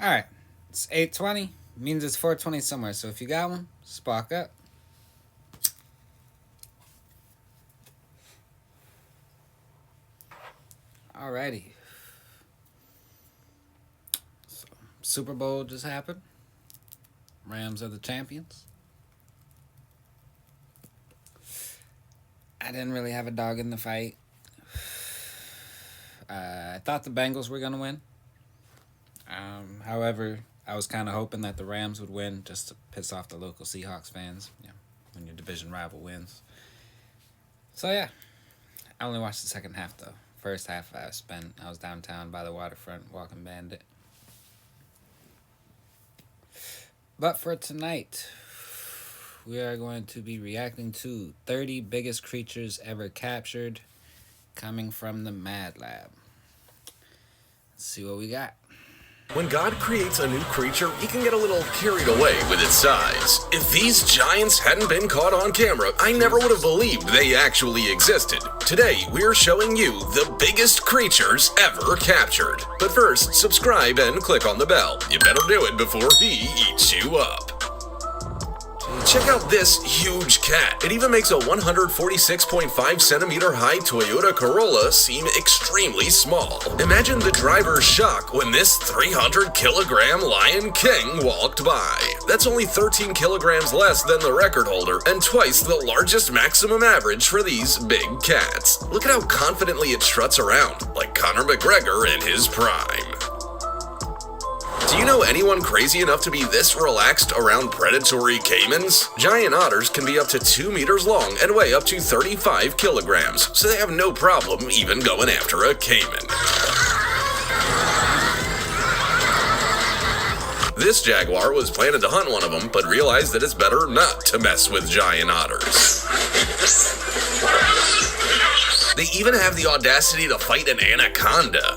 Alright, it's 8:20. Means it's 4:20 somewhere. So if you got one, spark up. Alrighty. So, Super Bowl just happened. Rams are the champions. I didn't really have a dog in the fight. I thought the Bengals were going to win. However, I was kind of hoping that the Rams would win just to piss off the local Seahawks fans, when your division rival wins. So, yeah. I only watched the second half, though. First half I was downtown by the waterfront walking Bandit. But for tonight, we are going to be reacting to 30 biggest creatures ever captured coming from the Mad Lab. Let's see what we got. When God creates a new creature, he can get a little carried away with its size. If these giants hadn't been caught on camera, I never would have believed they actually existed. Today, we're showing you the biggest creatures ever captured. But first, subscribe and click on the bell. You better do it before he eats you up. Check out this huge cat. It even makes a 146.5 centimeter high Toyota Corolla seem extremely small. Imagine the driver's shock when this 300 kilogram Lion King walked by. That's only 13 kilograms less than the record holder and twice the largest maximum average for these big cats. Look at how confidently it struts around, like Conor McGregor in his prime. Do you know anyone crazy enough to be this relaxed around predatory caimans? Giant otters can be up to 2 meters long and weigh up to 35 kilograms, so they have no problem even going after a caiman. This jaguar was planning to hunt one of them, but realized that it's better not to mess with giant otters. They even have the audacity to fight an anaconda.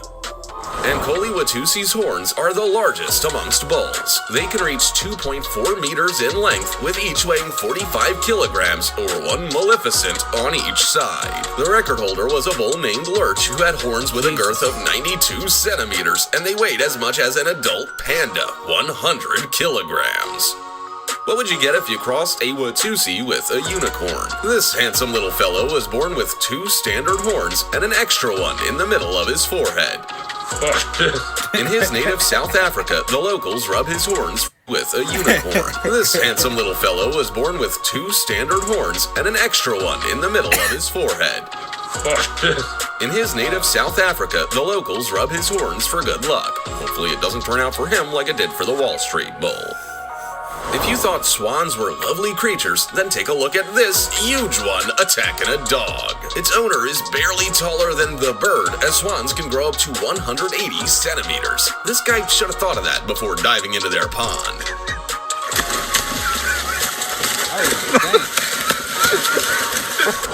And Watusi's horns are the largest amongst bulls. They can reach 2.4 meters in length, with each weighing 45 kilograms, or one Maleficent on each side. The record holder was a bull named Lurch who had horns with a girth of 92 centimeters, and they weighed as much as an adult panda, 100 kilograms. What would you get if you crossed a Watusi with a unicorn? This handsome little fellow was born with 2 standard horns and an extra one in the middle of his forehead. In his native South Africa, the locals rub his horns with a unicorn. This handsome little fellow was born with 2 standard horns and an extra one in the middle of his forehead. In his native South Africa, the locals rub his horns for good luck. Hopefully it doesn't turn out for him like it did for the Wall Street Bull. If you thought swans were lovely creatures, then take a look at this huge one attacking a dog. Its owner is barely taller than the bird, as swans can grow up to 180 centimeters. This guy should have thought of that before diving into their pond.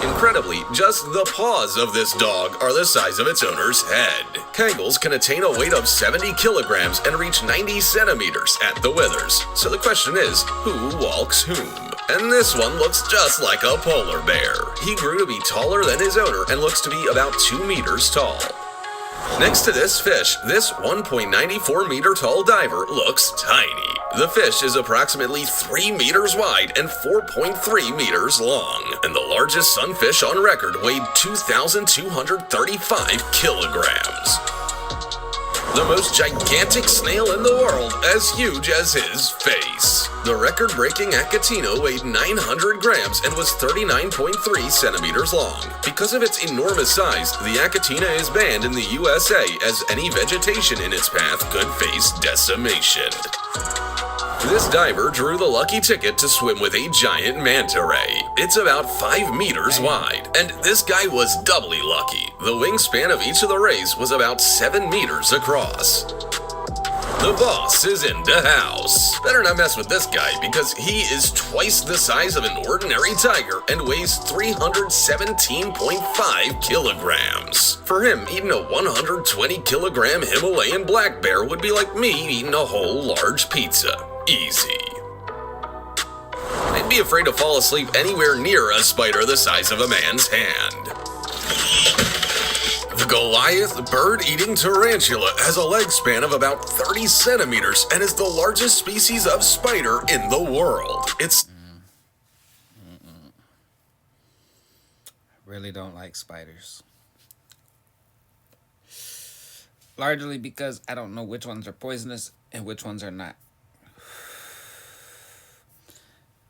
Incredibly, just the paws of this dog are the size of its owner's head. Kangles can attain a weight of 70 kilograms and reach 90 centimeters at the withers. So the question is, who walks whom? And this one looks just like a polar bear. He grew to be taller than his owner and looks to be about 2 meters tall. Next to this fish, this 1.94 meter tall diver looks tiny. The fish is approximately 3 meters wide and 4.3 meters long, and the largest sunfish on record weighed 2,235 kilograms. The most gigantic snail in the world, as huge as his face. The record-breaking Acatino weighed 900 grams and was 39.3 centimeters long. Because of its enormous size, the Acatina is banned in the USA, as any vegetation in its path could face decimation. This diver drew the lucky ticket to swim with a giant manta ray. It's about 5 meters wide, and this guy was doubly lucky. The wingspan of each of the rays was about 7 meters across. The boss is in the house. Better not mess with this guy because he is twice the size of an ordinary tiger and weighs 317.5 kilograms. For him, eating a 120 kilogram Himalayan black bear would be like me eating a whole large pizza. Easy. I'd be afraid to fall asleep anywhere near a spider the size of a man's hand. The Goliath bird-eating tarantula has a leg span of about 30 centimeters and is the largest species of spider in the world. It's Really don't like spiders. Largely because I don't know which ones are poisonous and which ones are not.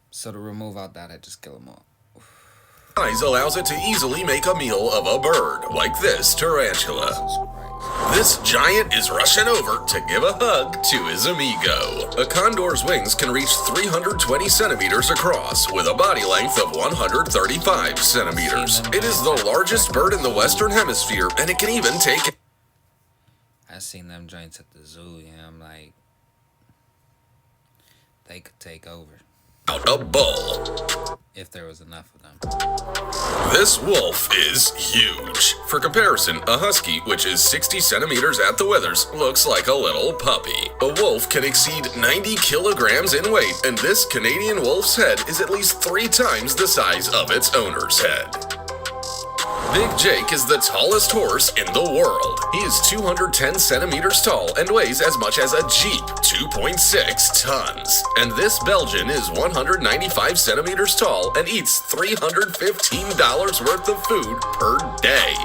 So to remove all that, I just kill them all. size allows it to easily make a meal of a bird, like this tarantula. This giant is rushing over to give a hug to his amigo. A condor's wings can reach 320 centimeters across, with a body length of 135 centimeters. It is the largest bird in the Western Hemisphere, and it can even take... I seen them joints at the zoo, yeah, I'm like, they could take over. out a bull. If there was enough of them. This wolf is huge. For comparison, a husky, which is 60 centimeters at the withers, looks like a little puppy. A wolf can exceed 90 kilograms in weight, and this Canadian wolf's head is at least 3 times the size of its owner's head. Big Jake is the tallest horse in the world. He is 210 centimeters tall and weighs as much as a Jeep, 2.6 tons. And this Belgian is 195 centimeters tall and eats $315 worth of food per day.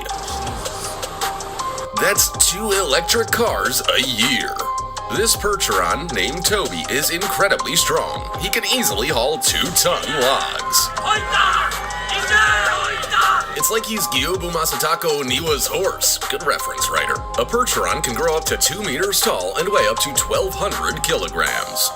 That's 2 electric cars a year. This Percheron, named Toby, is incredibly strong. He can easily haul 2-ton logs. It's like he's Gyobu Masatako Niwa's horse. Good reference, writer. A Percheron can grow up to 2 meters tall and weigh up to 1,200 kilograms.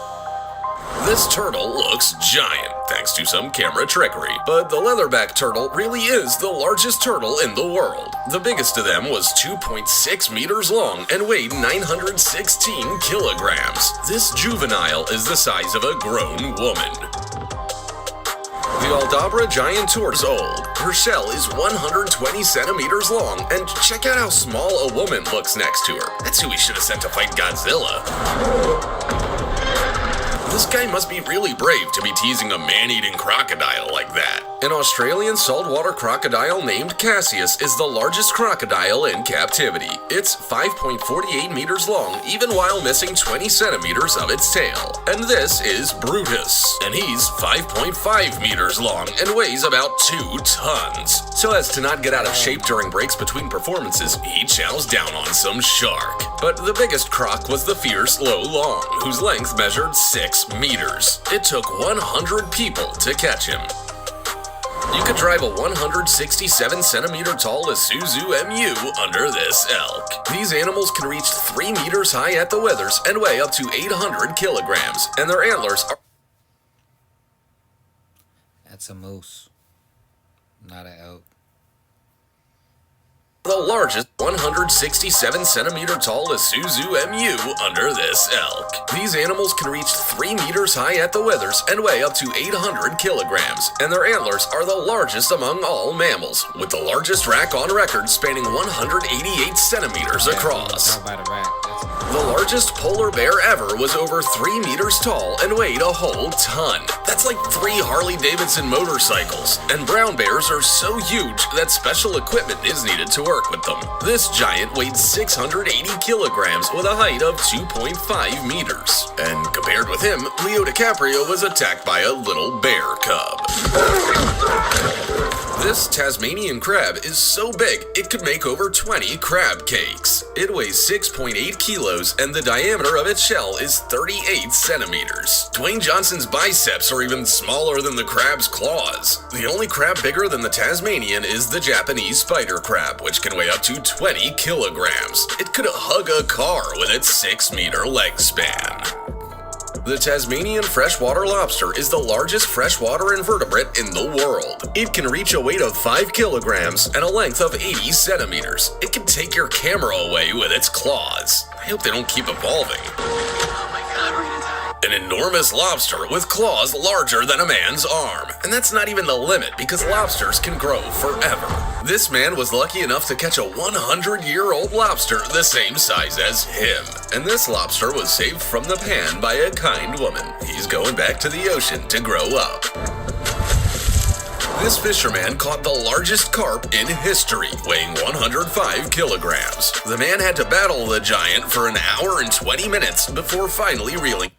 This turtle looks giant, thanks to some camera trickery, but the leatherback turtle really is the largest turtle in the world. The biggest of them was 2.6 meters long and weighed 916 kilograms. This juvenile is the size of a grown woman. The Aldabra giant tour is old. Her shell is 120 centimeters long, and check out how small a woman looks next to her. That's who we should have sent to fight Godzilla. This guy must be really brave to be teasing a man-eating crocodile like that. An Australian saltwater crocodile named Cassius is the largest crocodile in captivity. It's 5.48 meters long, even while missing 20 centimeters of its tail. And this is Brutus, and he's 5.5 meters long and weighs about 2 tons. So as to not get out of shape during breaks between performances, he chows down on some shark. But the biggest croc was the fierce Lo Long, whose length measured 6 meters. It took 100 people to catch him. You could drive a 167 centimeter tall Isuzu MU under this elk. These animals can reach 3 meters high at the withers and weigh up to 800 kilograms, and their antlers are... That's a moose, not an elk. The largest 167 centimeter tall Isuzu MU under this elk. These animals can reach 3 meters high at the withers and weigh up to 800 kilograms, and their antlers are the largest among all mammals, with the largest rack on record spanning 188 centimeters across. The largest polar bear ever was over 3 meters tall and weighed a whole ton. That's like 3 Harley-Davidson motorcycles, and brown bears are so huge that special equipment is needed to work with them. This giant weighed 680 kilograms with a height of 2.5 meters. And compared with him, Leo DiCaprio was attacked by a little bear cub. This Tasmanian crab is so big, it could make over 20 crab cakes. It weighs 6.8 kilos, and the diameter of its shell is 38 centimeters. Dwayne Johnson's biceps are even smaller than the crab's claws. The only crab bigger than the Tasmanian is the Japanese spider crab, which can weigh up to 20 kilograms. It could hug a car with its 6-meter leg span. The Tasmanian freshwater lobster is the largest freshwater invertebrate in the world. It can reach a weight of 5 kilograms and a length of 80 centimeters. It can take your camera away with its claws. I hope they don't keep evolving. An enormous lobster with claws larger than a man's arm. And that's not even the limit, because lobsters can grow forever. This man was lucky enough to catch a 100-year-old lobster the same size as him. And this lobster was saved from the pan by a kind woman. He's going back to the ocean to grow up. This fisherman caught the largest carp in history, weighing 105 kilograms. The man had to battle the giant for an hour and 20 minutes before finally reeling.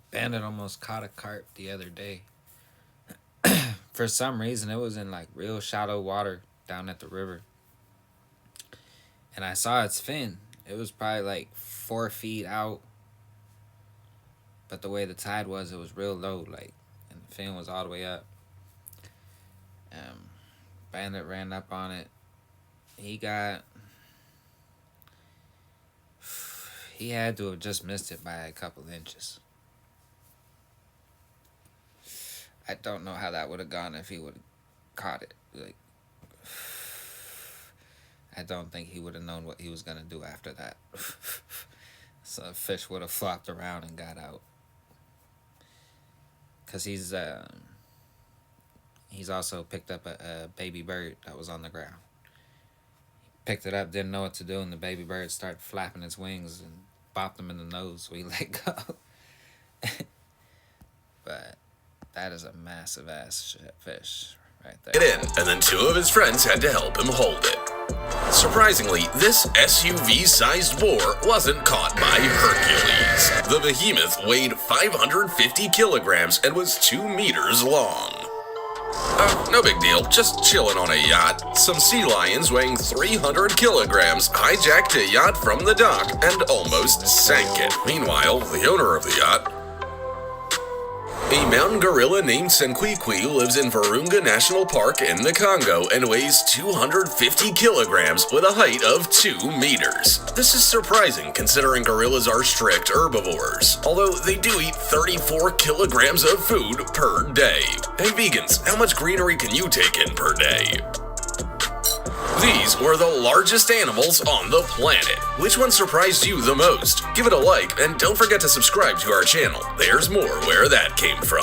Bandit almost caught a carp the other day. For some reason, it was in like real shallow water down at the river. And I saw its fin. It was probably like 4 feet out. But the way the tide was, it was real low, like, and the fin was all the way up. Bandit ran up on it. He had to have just missed it by a couple inches. I don't know how that would have gone if he would have caught it. Like, I don't think he would have known what he was going to do after that. So the fish would have flopped around and got out. Because he's also picked up a baby bird that was on the ground. He picked it up, didn't know what to do, and the baby bird started flapping its wings and bopped him in the nose, so he let go. But that is a massive ass fish right there. Get in, and then 2 of his friends had to help him hold it. Surprisingly, this SUV-sized boar wasn't caught by Hercules. The behemoth weighed 550 kilograms and was 2 meters long. No big deal, just chilling on a yacht. Some sea lions weighing 300 kilograms hijacked a yacht from the dock and almost sank it. Meanwhile, the owner of the yacht, a mountain gorilla named Senkwikwi, lives in Virunga National Park in the Congo and weighs 250 kilograms with a height of 2 meters. This is surprising considering gorillas are strict herbivores, although they do eat 34 kilograms of food per day. Hey vegans, how much greenery can you take in per day? These were the largest animals on the planet. Which one surprised you the most? Give it a like, and don't forget to subscribe to our channel. There's more where that came from.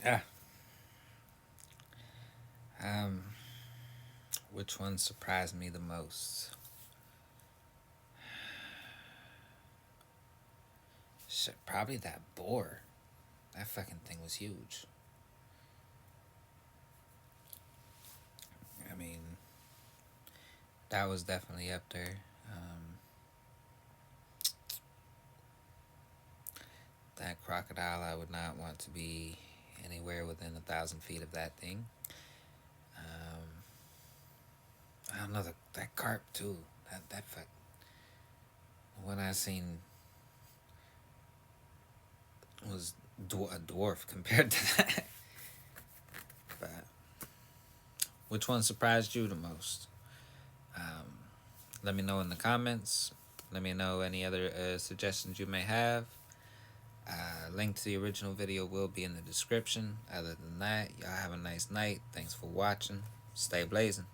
Yeah. Which one surprised me the most? Shit, probably that boar. That fucking thing was huge. I mean, that was definitely up there. That crocodile, I would not want to be anywhere within 1,000 feet of that thing. I don't know, that carp too. That fuck. When I seen was a dwarf compared to that. But which one surprised you the most? Let me know in the comments. Let me know any other suggestions you may have. Link to the original video will be in the description. Other than that, y'all have a nice night. Thanks for watching. Stay blazing.